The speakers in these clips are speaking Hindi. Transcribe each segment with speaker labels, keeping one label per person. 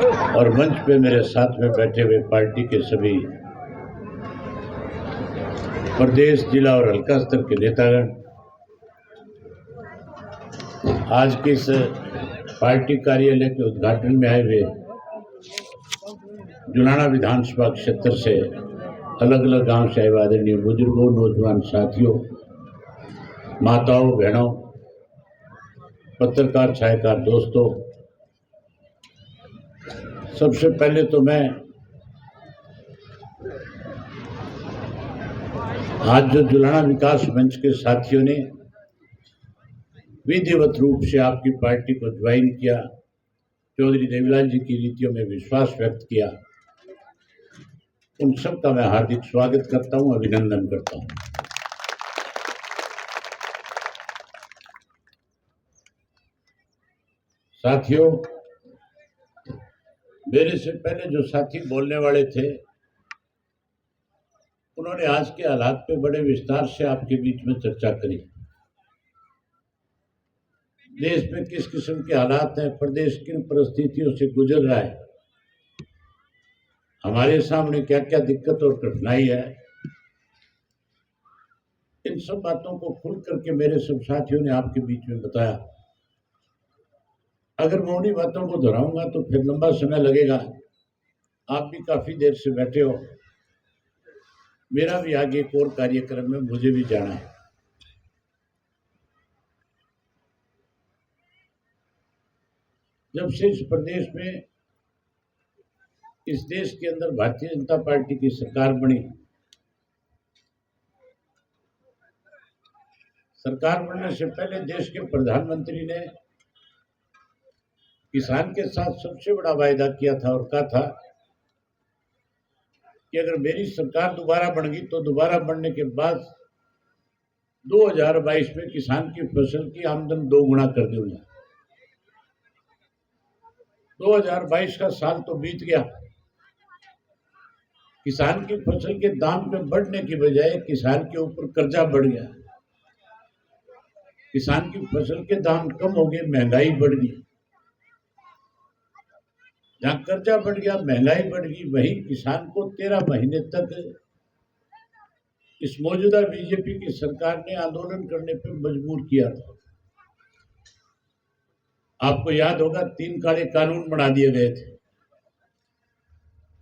Speaker 1: और मंच पे मेरे साथ में बैठे हुए पार्टी के सभी प्रदेश, जिला और हल्का स्तर के नेतागण, आज के इस पार्टी कार्यालय के उद्घाटन में आए हुए जुलाना विधानसभा क्षेत्र से अलग अलग गांव से आए आदरणीय बुजुर्गों, नौजवान साथियों, माताओं, बहनों, पत्रकार, छायाकार दोस्तों, सबसे पहले तो मैं आज जो जुलाना विकास मंच के साथियों ने विधिवत रूप से आपकी पार्टी को ज्वाइन किया, चौधरी देवीलाल जी की नीतियों में विश्वास व्यक्त किया, उन सब का मैं हार्दिक स्वागत करता हूं, अभिनंदन करता हूं। साथियों, मेरे से पहले जो साथी बोलने वाले थे उन्होंने आज के हालात पे बड़े विस्तार से आपके बीच में चर्चा करी। देश में किस किस्म के हालात हैं, प्रदेश किन परिस्थितियों से गुजर रहा है, हमारे सामने क्या क्या दिक्कत और कठिनाई है, इन सब बातों को खुल करके मेरे सब साथियों ने आपके बीच में बताया। अगर मैं उन्हीं बातों को दोहराऊंगा तो फिर लंबा समय लगेगा। आप भी काफी देर से बैठे हो, मेरा भी आगे एक और कार्यक्रम में मुझे भी जाना है। जब से इस प्रदेश में, इस देश के अंदर भारतीय जनता पार्टी की सरकार बनी, सरकार बनने से पहले देश के प्रधानमंत्री ने किसान के साथ सबसे बड़ा वायदा किया था और कहा था कि अगर मेरी सरकार दोबारा बन गई तो दोबारा बनने के बाद 2022 में किसान की फसल की आमदन 2 गुना कर दूंगा। 2022 का साल तो बीत गया, किसान की फसल के दाम पे बढ़ने की बजाय किसान के ऊपर कर्जा बढ़ गया, किसान की फसल के दाम कम हो गए, महंगाई बढ़ गई। जहां कर्जा बढ़ गया, महंगाई बढ़ गई, वहीं किसान को 13 महीने तक इस मौजूदा बीजेपी की सरकार ने आंदोलन करने पर मजबूर किया था। आपको याद होगा 3 काले कानून बना दिए गए थे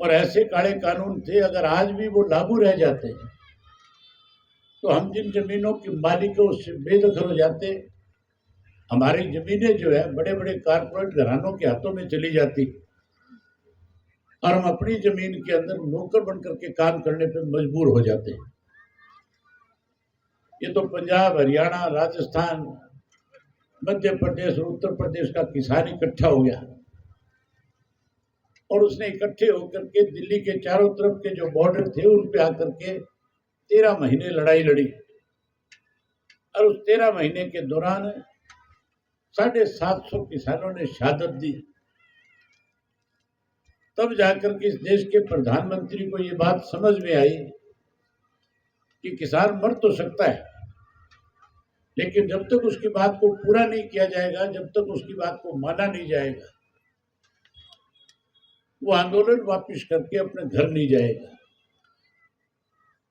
Speaker 1: और ऐसे काले कानून थे, अगर आज भी वो लागू रह जाते तो हम जिन जमीनों के मालिक उससे बेदखल हो जाते, हमारी जमीनें जो है बड़े बड़े कारपोरेट घरानों के हाथों में चली जाती और हम अपनी जमीन के अंदर नौकर बनकर के काम करने पे मजबूर हो जाते हैं। ये तो पंजाब, हरियाणा, राजस्थान, मध्य प्रदेश और उत्तर प्रदेश का किसान इकट्ठा हो गया और उसने इकट्ठे होकर के दिल्ली के चारों तरफ के जो बॉर्डर थे उन पे आकर के 13 महीने लड़ाई लड़ी और उस 13 महीने के दौरान 750 किसानों ने शहादत दी। तब जाकर के इस देश के प्रधानमंत्री को ये बात समझ में आई कि किसान मर तो सकता है, लेकिन जब तक उसकी बात को पूरा नहीं किया जाएगा, जब तक उसकी बात को माना नहीं जाएगा, वो आंदोलन वापस करके अपने घर नहीं जाएगा।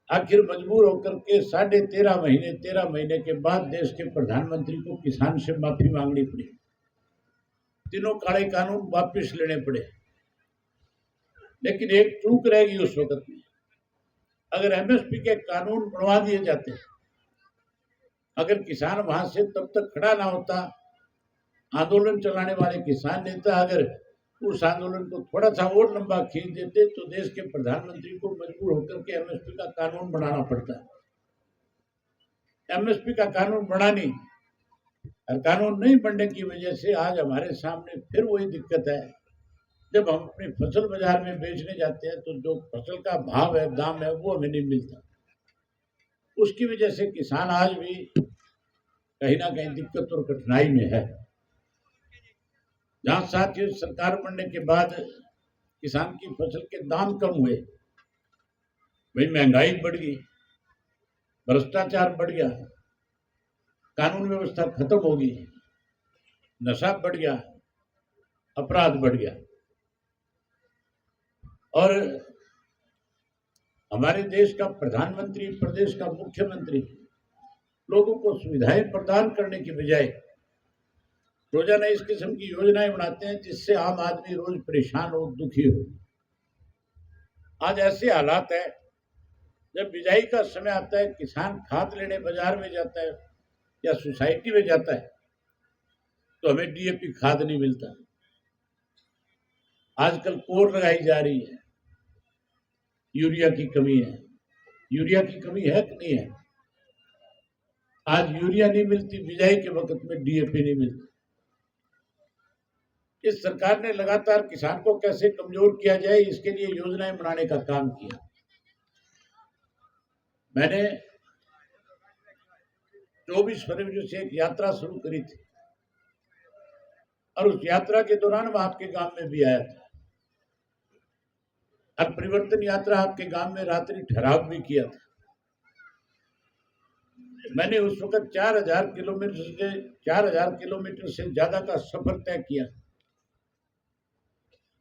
Speaker 1: आखिर मजबूर होकर के 13 महीने के बाद देश के प्रधानमंत्री को किसान से माफी मांगनी पड़ी, तीनों काले कानून वापस लेने पड़े। लेकिन एक चूक रहेगी उस वक्त में, अगर एमएसपी के कानून बनवा दिए जाते, अगर किसान वहां से तब तक खड़ा ना होता, आंदोलन चलाने वाले किसान नेता अगर उस आंदोलन को थोड़ा सा और लंबा खींच देते तो देश के प्रधानमंत्री को मजबूर होकर के एमएसपी का कानून बनाना पड़ता। एमएसपी का कानून बना नहीं, और कानून नहीं बनने की वजह से आज हमारे सामने फिर वही दिक्कत है। जब हम अपनी फसल बाजार में बेचने जाते हैं तो जो फसल का भाव है, दाम है, वो हमें नहीं मिलता। उसकी वजह से किसान आज भी कहीं ना कहीं दिक्कत और कठिनाई में है। जहां साथियों सरकार बनने के बाद किसान की फसल के दाम कम हुए, वही महंगाई बढ़ गई, भ्रष्टाचार बढ़ गया, कानून व्यवस्था खत्म हो गई, नशा बढ़ गया, अपराध बढ़ गया। और हमारे देश का प्रधानमंत्री, प्रदेश का मुख्यमंत्री लोगों को सुविधाएं प्रदान करने की बजाय रोजाना इस किस्म की योजनाएं बनाते हैं जिससे आम आदमी रोज परेशान हो, दुखी हो। आज ऐसे हालात है, जब बिजाई का समय आता है, किसान खाद लेने बाजार में जाता है या सोसाइटी में जाता है तो हमें डीएपी खाद नहीं मिलता। आजकल कोर लगाई जा रही है, यूरिया की कमी है। यूरिया की कमी है कि नहीं है? आज यूरिया नहीं मिलती, बिजाई के वक्त में डीएपी नहीं मिलती। इस सरकार ने लगातार किसान को कैसे कमजोर किया जाए इसके लिए योजनाएं बनाने का काम किया। मैंने 24 फरवरी से एक यात्रा शुरू करी थी और उस यात्रा के दौरान मैं आपके गांव में भी आया था और परिवर्तन यात्रा आपके गांव में रात्रि ठहराव भी किया था। मैंने उस वक्त 4000 किलोमीटर से ज्यादा का सफर तय किया।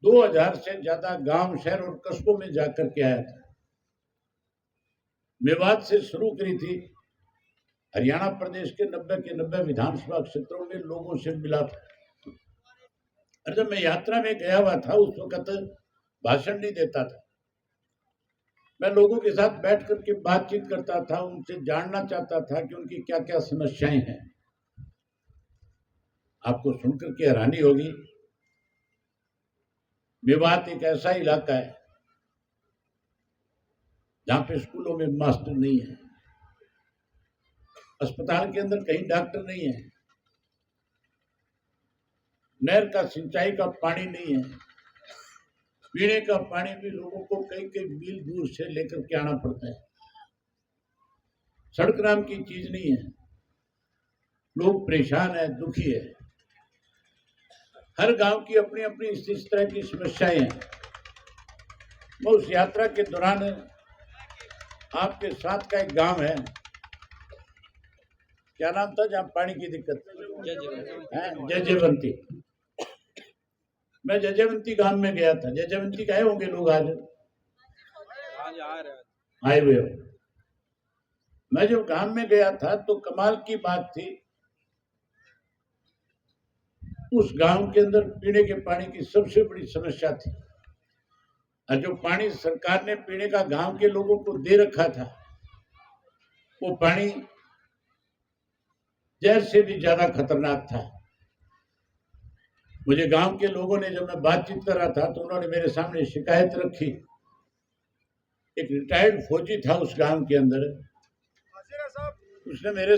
Speaker 1: 2000 से ज्यादा गांव, शहर और कस्बों में जाकर के आया था। मेवात से शुरू करी थी, हरियाणा प्रदेश के 90 के 90 विधानसभा क्षेत्रों में लोगों से मिला था। और जब मैं यात्रा में गया हुआ था उस वक्त भाषण नहीं देता था, मैं लोगों के साथ बैठ करके बातचीत करता था, उनसे जानना चाहता था कि उनकी क्या क्या समस्याएं हैं। आपको सुनकर के हैरानी होगी, मेवात एक ऐसा इलाका है जहां पे स्कूलों में मास्टर नहीं है, अस्पताल के अंदर कहीं डॉक्टर नहीं है, नहर का सिंचाई का पानी नहीं है, पीने का पानी भी लोगों को कई कई मील दूर से लेकर के आना पड़ता है। सड़क नाम की चीज नहीं है, लोग परेशान है, दुखी है। हर गांव की अपनी अपनी इस तरह की समस्याएं हैं। मैं उस यात्रा के दौरान आपके साथ का एक गांव है, क्या नाम था जहां पानी की दिक्कत है? जयजयवंती। मैं जयजयवंती गांव में गया था। जयजयवंती गए होंगे लोग, आज आए हुए हो। मैं जब गांव में गया था तो कमाल की बात थी, उस गांव के अंदर पीने के पानी की सबसे बड़ी समस्या थी। और जो पानी सरकार ने पीने का गांव के लोगों को दे रखा था, वो पानी जहर से भी ज्यादा खतरनाक था। मुझे गांव के लोगों ने, जब मैं बातचीत कर रहा था तो उन्होंने मेरे सामने शिकायत रखी। एक रिटायर्ड फौजी था उस गांव के अंदर, उसने मेरे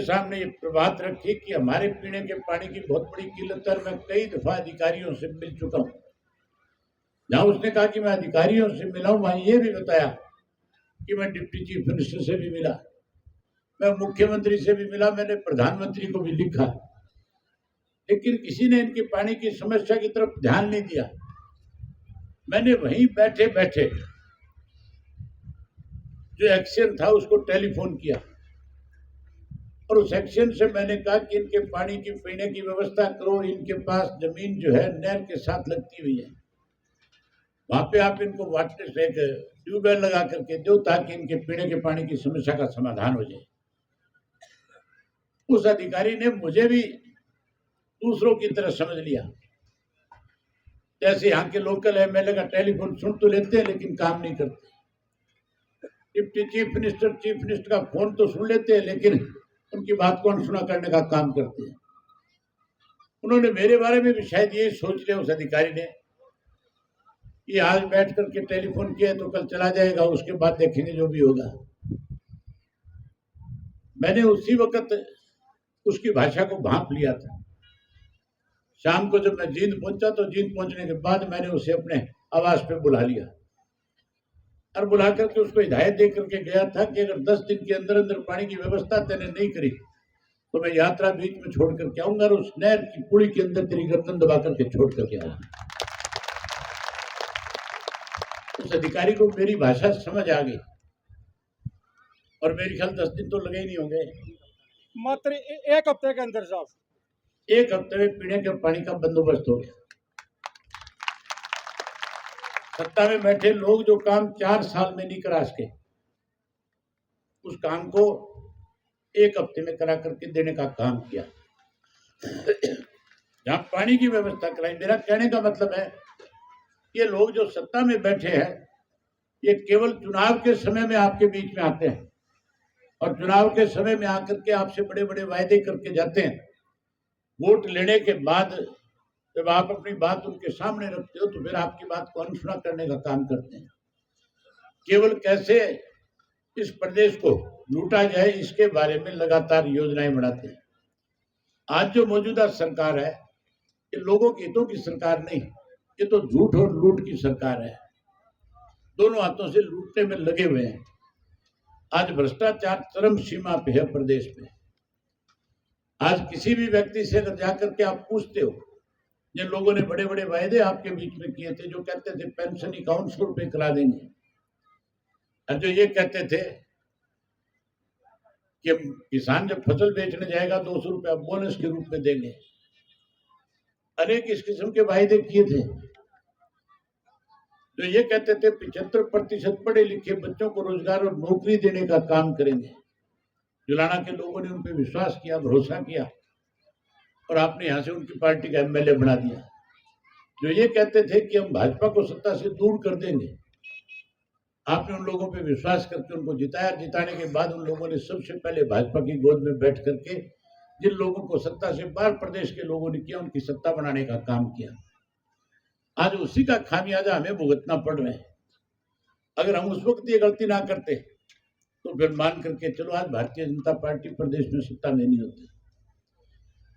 Speaker 1: सामने ये बात रखी कि हमारे पीने के पानी की बहुत बड़ी किल्लत है। मैं कई दफा अधिकारियों से मिल चुका हूं। जहां उसने कहा कि मैं अधिकारियों से मिला हूं, वहां ये भी बताया कि मैं डिप्टी चीफ मिनिस्टर से भी मिला, मैं मुख्यमंत्री से भी मिला, मैंने प्रधानमंत्री को भी लिखा, लेकिन किसी ने इनकी पानी की समस्या की तरफ ध्यान नहीं दिया। मैंने वहीं बैठे बैठे जो एक्शन था उसको टेलीफोन किया और उस एक्शन से मैंने कहा कि इनके पानी की पीने की व्यवस्था करो। इनके पास जमीन जो है नहर के साथ लगती हुई है, वहां पे आप इनको वाटर से एक ट्यूबवेल लगा करके दो ताकि इनके पीने के पानी की समस्या का समाधान हो जाए। उस अधिकारी ने मुझे भी दूसरों की तरह समझ लिया। जैसे यहाँ के लोकल एमएलए का टेलीफोन सुन तो लेते हैं लेकिन काम नहीं करते, डिप्टी चीफ मिनिस्टर का फोन तो सुन लेते हैं लेकिन उनकी बात को अनसुना करने का काम करते हैं। उन्होंने मेरे बारे में भी शायद यही सोच लिया उस अधिकारी ने कि आज बैठ करके टेलीफोन किया तो कल चला जाएगा, उसके बाद देखेंगे जो भी होगा। मैंने उसी वक्त उसकी भाषा को भांप लिया था। शाम को जब मैं जींद पहुंचा तो जींद पहुंचने के बाद मैंने उसे अपने आवास पे बुला लिया और बुला करके उसको हिदायत दे करके गया था कि अगर 10 दिन के अंदर अंदर पानी की व्यवस्था तेने नहीं करी तो मैं यात्रा बीच में छोड़ करके आऊंगा और उस नहर की पुड़ी के अंदर तेरी गर्दन दबा करके छोड़ करके आऊंगा। उस अधिकारी को मेरी भाषा समझ आ गई और मेरे ख्याल 10 दिन तो लगे ही नहीं होंगे,
Speaker 2: मात्र एक हफ्ते के अंदर साहब,
Speaker 1: 1 हफ्ते में पीने के पानी का बंदोबस्त हो गया। सत्ता में बैठे लोग जो काम 4 साल में नहीं करा सके, उस काम को 1 हफ्ते में करा करके देने का काम किया। जहां पानी की व्यवस्था कराई, मेरा कहने का मतलब है ये लोग जो सत्ता में बैठे हैं, ये केवल चुनाव के समय में आपके बीच में आते हैं और चुनाव के समय में आकर के आपसे बड़े बड़े वायदे करके जाते हैं। वोट लेने के बाद जब आप अपनी बात उनके सामने रखते हो तो फिर आपकी बात को अनसुना करने का काम करते हैं। केवल कैसे इस प्रदेश को लूटा जाए इसके बारे में लगातार योजनाएं बनाते हैं। आज जो मौजूदा सरकार है, ये लोगों के हितों की सरकार नहीं, ये तो झूठ और लूट की सरकार है। दोनों हाथों से लूटने में लगे हुए हैं। आज भ्रष्टाचार चरम सीमा पे है प्रदेश में। आज किसी भी व्यक्ति से अगर जाकर के आप पूछते हो, जिन लोगों ने बड़े बड़े वायदे आपके बीच में किए थे, जो कहते थे पेंशन 5100 रुपए करा देंगे, और जो ये कहते थे कि किसान जब फसल बेचने जाएगा 200 रुपया बोनस के रूप में देंगे, अनेक इस किस्म के वायदे किए थे। जो ये कहते थे 75% पढ़े लिखे बच्चों को रोजगार और नौकरी देने का काम करेंगे। जुलाना के लोगों ने उन पर विश्वास किया, भरोसा किया और आपने यहां से उनकी पार्टी का एमएलए बना दिया। जो ये कहते थे कि हम भाजपा को सत्ता से दूर कर देंगे, आपने उन लोगों पे विश्वास करके उनको जिताया। जिताने के बाद उन लोगों ने सबसे पहले भाजपा की गोद में बैठ करके जिन लोगों को सत्ता से बाहर प्रदेश के लोगों ने किया, उनकी सत्ता बनाने का काम किया। आज उसी का खामियाजा हमें भुगतना पड़ रहा है। अगर हम उस वक्त ये गलती ना करते तो फिर मान करके चलो आज भारतीय जनता पार्टी प्रदेश में सत्ता में नहीं होती।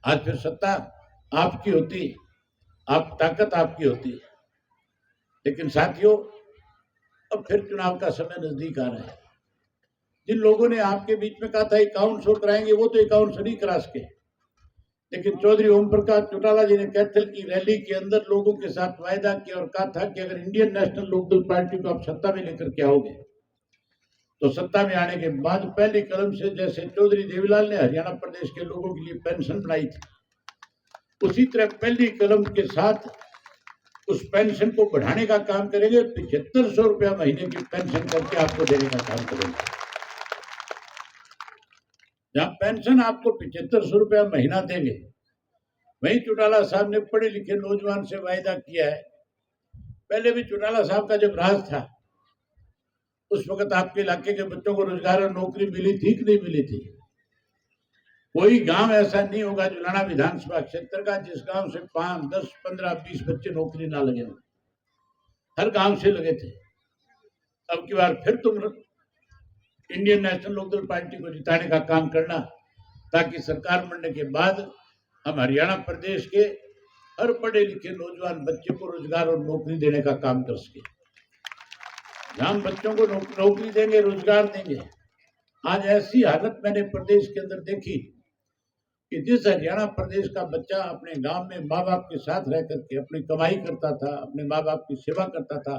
Speaker 1: आज फिर सत्ता आपकी होती, आप ताकत आपकी होती। लेकिन साथियों, अब फिर चुनाव का समय नजदीक आ रहा है। जिन लोगों ने आपके बीच में कहा था 5100 कराएंगे, वो तो 5100 नहीं करा सके, लेकिन चौधरी ओम प्रकाश चौटाला जी ने कैथल की रैली के अंदर लोगों के साथ वायदा किया और कहा था कि अगर इंडियन नेशनल लोकदल पार्टी को आप सत्ता में लेकर के आओगे तो सत्ता में आने के बाद पहली कदम से, जैसे चौधरी देवीलाल ने हरियाणा प्रदेश के लोगों के लिए पेंशन बनाई थी, उसी तरह पहली कदम के साथ उस पेंशन को बढ़ाने का काम करेंगे। 7500 रुपया महीने की पेंशन करके आपको देने का काम करेंगे। जहां पेंशन आपको 7500 रुपया महीना देंगे, वहीं चौटाला साहब ने पढ़े लिखे नौजवान से वायदा किया है। पहले भी चौटाला साहब का जब राज था, उस वक्त आपके इलाके के बच्चों को रोजगार और नौकरी मिली थी कि नहीं मिली थी? कोई गांव ऐसा नहीं होगा जुलाना विधानसभा क्षेत्र का जिस गांव से 5, 10, 15, 20 बच्चे नौकरी ना लगे हों। हर गांव से लगे थे। अब की बार फिर तुम इंडियन नेशनल लोकदल पार्टी को जिताने का काम करना, ताकि सरकार बनने के बाद हम हरियाणा प्रदेश के हर पढ़े लिखे नौजवान बच्चे को रोजगार और नौकरी देने का काम कर सके। हम बच्चों को नौकरी देंगे, रोजगार देंगे। आज ऐसी हालत मैंने प्रदेश के अंदर देखी कि जिस हरियाणा प्रदेश का बच्चा अपने गांव में माँ बाप के साथ रह करके अपनी कमाई करता था, अपने माँ बाप की सेवा करता था,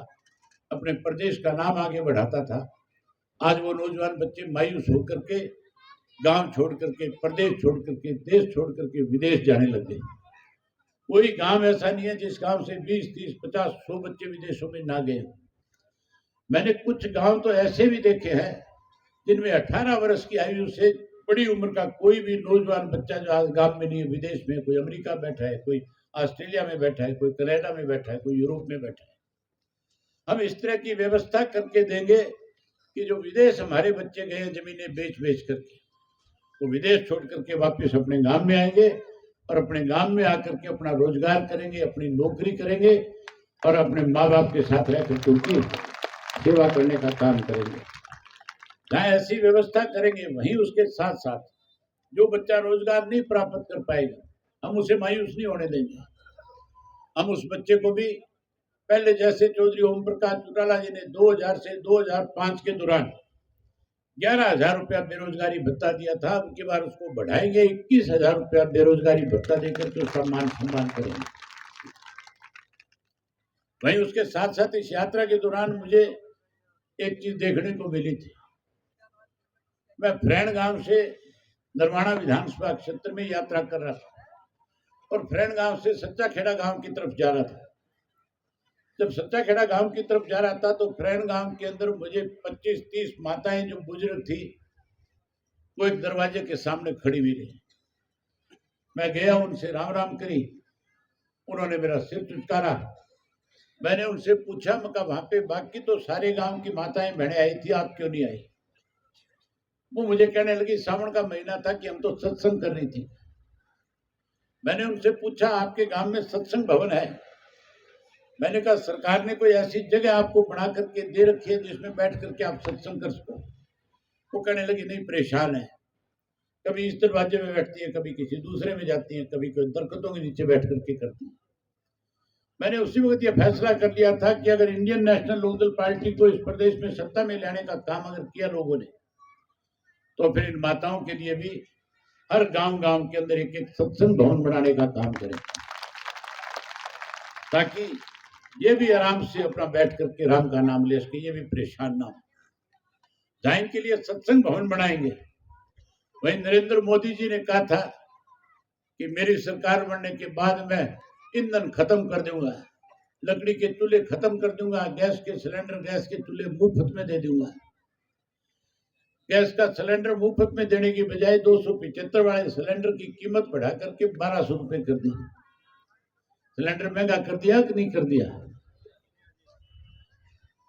Speaker 1: अपने प्रदेश का नाम आगे बढ़ाता था, आज वो नौजवान बच्चे मायूस होकर के गांव छोड़ करके, प्रदेश छोड़ करके, देश छोड़ करके विदेश जाने लग गए। कोई गांव ऐसा नहीं है जिस गांव से 20, 30, 50, 100 बच्चे विदेशों में ना गए। मैंने कुछ गांव तो ऐसे भी देखे हैं जिनमें 18 वर्ष की आयु से बड़ी उम्र का कोई भी नौजवान बच्चा जो आज गांव में नहीं है, विदेश में, कोई अमेरिका बैठा है, कोई ऑस्ट्रेलिया में बैठा है, कोई कनाडा में बैठा है, कोई यूरोप में बैठा है। हम इस तरह की व्यवस्था करके देंगे कि जो विदेश हमारे बच्चे गए जमीनें बेच बेच करके, वो विदेश छोड़ करके वापस अपने गांव में आएंगे और अपने गांव में आकर के अपना रोजगार करेंगे, अपनी नौकरी करेंगे और अपने माँ बाप के साथ रह करके उनकी सेवा करने का काम करेंगे। जहाँ ऐसी व्यवस्था करेंगे, वहीं उसके साथ साथ जो बच्चा रोजगार नहीं प्राप्त कर पाएगा, हम उसे मायूस नहीं होने देंगे। हम उस बच्चे को भी पहले जैसे चौधरी ओम प्रकाश चौटाला जी ने 2000 से 2005 के दौरान 11,000 रुपया बेरोजगारी भत्ता दिया था, अब की बार उसको बढ़ाएंगे, 21,000 रुपया बेरोजगारी भत्ता देकर के उसका मान सम्मान करेंगे। वहीं उसके साथ साथ इस यात्रा के दौरान मुझे एक चीज देखने को मिली थी। मैं फ्रेंड गांव से नरवाना विधानसभा क्षेत्र में यात्रा कर रहा था और फ्रेंड गांव से सच्चा खेड़ा गांव की तरफ जा रहा था। जब सच्चा खेड़ा गांव की तरफ जा रहा था तो फ्रेंड गांव के अंदर मुझे 25-30 माताएं जो बुजुर्ग थी वो एक दरवाजे के सामने खड़ी हुई रही। मैं गया, उनसे राम राम करी, उन्होंने मेरा सिर चुटकारा। मैंने उनसे पूछा, मैं कहा वहां पे बाकी तो सारे गांव की माताएं बहनें आई थी, आप क्यों नहीं आई? वो मुझे कहने लगी सावन का महीना था कि हम तो सत्संग कर रही थी। मैंने उनसे पूछा आपके गांव में सत्संग भवन है? मैंने कहा सरकार ने कोई ऐसी जगह आपको बना करके दे रखी है जिसमें बैठ करके आप सत्संग कर सको? वो कहने लगी नहीं, परेशान है, कभी इस दरवाजे में बैठती है, कभी किसी दूसरे में जाती है, कभी कोई दरख्तों के नीचे बैठ करके करती है। मैंने उसी वक्त यह फैसला कर लिया था कि अगर इंडियन नेशनल लोकदल पार्टी को इस प्रदेश में सत्ता में लाने का काम अगर किया लोगों ने, तो फिर इन माताओं के लिए भी हर गांव के अंदर एक एक सत्संग भवन बनाने का काम करें, ताकि ये भी आराम से अपना बैठ करके राम का नाम ले सके, ये भी परेशान ना हो। जहां इनके लिए सत्संग भवन बनाएंगे, वही नरेंद्र मोदी जी ने कहा था कि मेरी सरकार बनने के बाद मैं ईंधन खत्म कर दूंगा, लकड़ी के चूल्हे खत्म कर दूंगा, गैस के सिलेंडर, गैस के चूल्हे मुफ्त में दे दूंगा। गैस का सिलेंडर मुफ्त में देने की बजाय 275 वाले सिलेंडर की कीमत बढ़ा करके 1200 रुपए कर दी। सिलेंडर महंगा कर दिया कि नहीं कर दिया?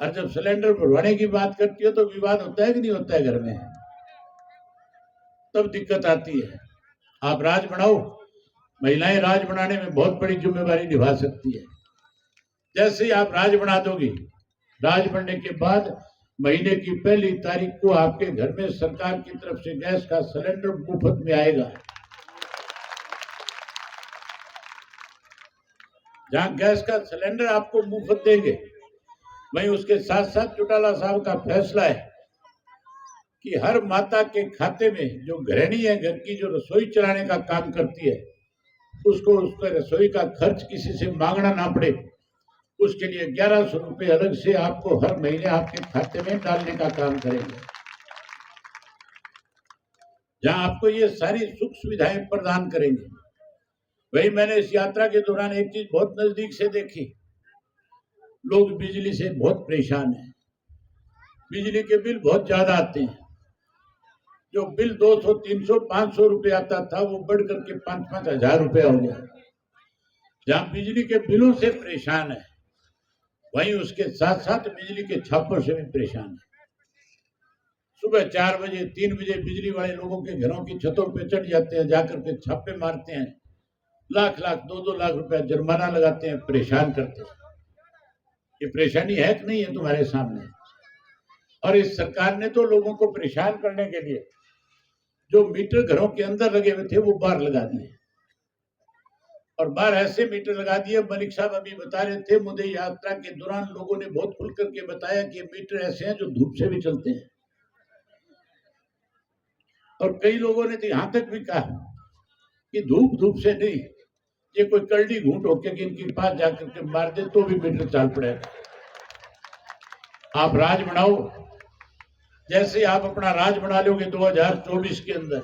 Speaker 1: और जब सिलेंडर भरवाने की बात करती हो तो विवाद होता है कि नहीं होता है घर में? तब दिक्कत आती है। आप राज बनाओ, महिलाएं राज बनाने में बहुत बड़ी जिम्मेवारी निभा सकती है। जैसे ही आप राज बना दोगी, राज बनने के बाद महीने की पहली तारीख को आपके घर में सरकार की तरफ से गैस का सिलेंडर मुफ्त में आएगा। जहां गैस का सिलेंडर आपको मुफ्त देंगे, वहीं उसके साथ साथ चौटाला साहब का फैसला है कि हर माता के खाते में जो गृहिणी है, घर की जो रसोई चलाने का काम करती है, उसको उसका रसोई का खर्च किसी से मांगना ना पड़े, उसके लिए 1100 रुपए अलग से आपको हर महीने आपके खाते में डालने का काम करेंगे। जहां आपको ये सारी सुख सुविधाएं प्रदान करेंगे। वही मैंने इस यात्रा के दौरान एक चीज बहुत नजदीक से देखी, लोग बिजली से बहुत परेशान हैं, बिजली के बिल बहुत ज्यादा आते हैं। जो बिल 200, 300, 500 रुपए आता था वो बढ़ करके 5-5 हजार रुपया हो गया। जहां बिजली के बिलों से परेशान है, वहीं उसके साथ साथ बिजली के छापों से भी परेशान है। सुबह 4 बजे 3 बजे बिजली वाले लोगों के घरों की छतों पे चढ़ जाते हैं, जाकर के छापे मारते हैं, लाख 2-2 लाख रुपया जुर्माना लगाते हैं, परेशान करते हैं। ये परेशानी है कि नहीं है तुम्हारे सामने? और इस सरकार ने तो लोगों को परेशान करने के लिए जो मीटर घरों के अंदर लगे हुए थे वो बाहर लगा दिए, और बाहर ऐसे मीटर लगा दिए। मलिक साहब अभी बता रहे थे, मुझे यात्रा के दौरान लोगों ने बहुत खुल करके बताया कि ये मीटर ऐसे हैं जो धूप से भी चलते हैं, और कई लोगों ने तो यहां तक भी कहा कि धूप से नहीं, ये कोई कलडी घूंट होके कि इनके पास जाकर के मार दे तो भी मीटर चल पड़ेगा। आप राज बनाओ, जैसे आप अपना राज बना लोगे 2024 के अंदर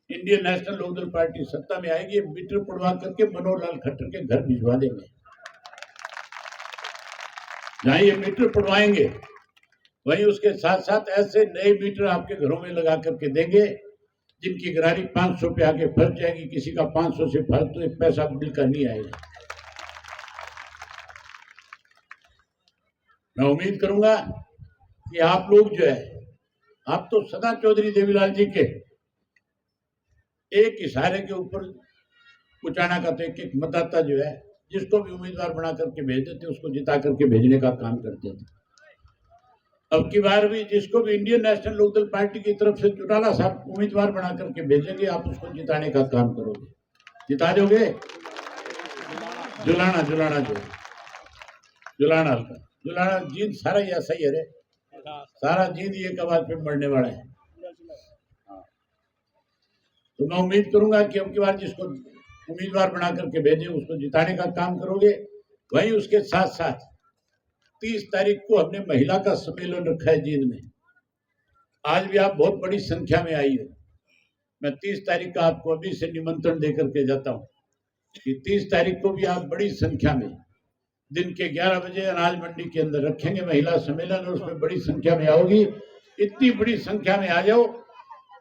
Speaker 1: इंडियन नेशनल लोकदल पार्टी सत्ता में आएगी, मीटर पड़वा करके मनोहर लाल खट्टर के घर भिजवा देंगे। जहां ये मीटर पड़वाएंगे, वहीं उसके साथ साथ ऐसे नए मीटर आपके घरों में लगा करके देंगे जिनकी गरारी 500 पे आके फंस जाएगी, किसी का 500 से फालतू एक पैसा बिल का नहीं आएगा। मैं उम्मीद करूंगा कि आप लोग जो है, आप तो सदा चौधरी देवीलाल जी के एक इशारे के ऊपर कुचाना का तो एक मतदाता जो है, जिसको भी उम्मीदवार बना करके भेज देते, उसको जिता करके भेजने का काम करते थे। अब की बार भी जिसको भी इंडियन नेशनल लोकदल पार्टी की तरफ से चौटाला साहब उम्मीदवार बना करके भेजेंगे, आप उसको जिताने का काम करोगे, जिता दोगे। जुलाना जीत सारा ही ऐसा ही है रे, सारा जीत एक आवाज पे मरने वाला है। तो मैं उम्मीद करूंगा कि अब की बार जिसको उम्मीदवार बना करके भेजे उसको जिताने का काम करोगे। वहीं उसके साथ साथ 30 तारीख को हमने महिला का सम्मेलन रखा है जींद में। आज भी आप बहुत बड़ी संख्या में आई हो। मैं 30 तारीख का आपको अभी से निमंत्रण देकर के जाता हूं कि 30 तारीख को भी आप बड़ी संख्या में दिन के 11 बजे अनाज मंडी के अंदर रखेंगे महिला सम्मेलन, और उसमें बड़ी संख्या में आओगी। इतनी बड़ी संख्या में आ जाओ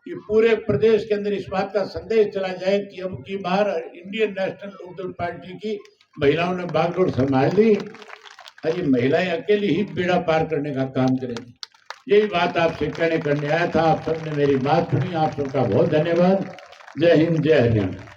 Speaker 1: कि पूरे प्रदेश के अंदर इस बात का संदेश चला जाए कि अब की बार इंडियन नेशनल लोकदल पार्टी की महिलाओं ने बागडोर संभाल ली, और ये महिलाएं अकेली ही बेड़ा पार करने का काम करेंगी। यही बात आपसे करने आया था। आप सबने मेरी बात सुनी, आप सबका बहुत धन्यवाद। जय हिंद, जय हरियाणा।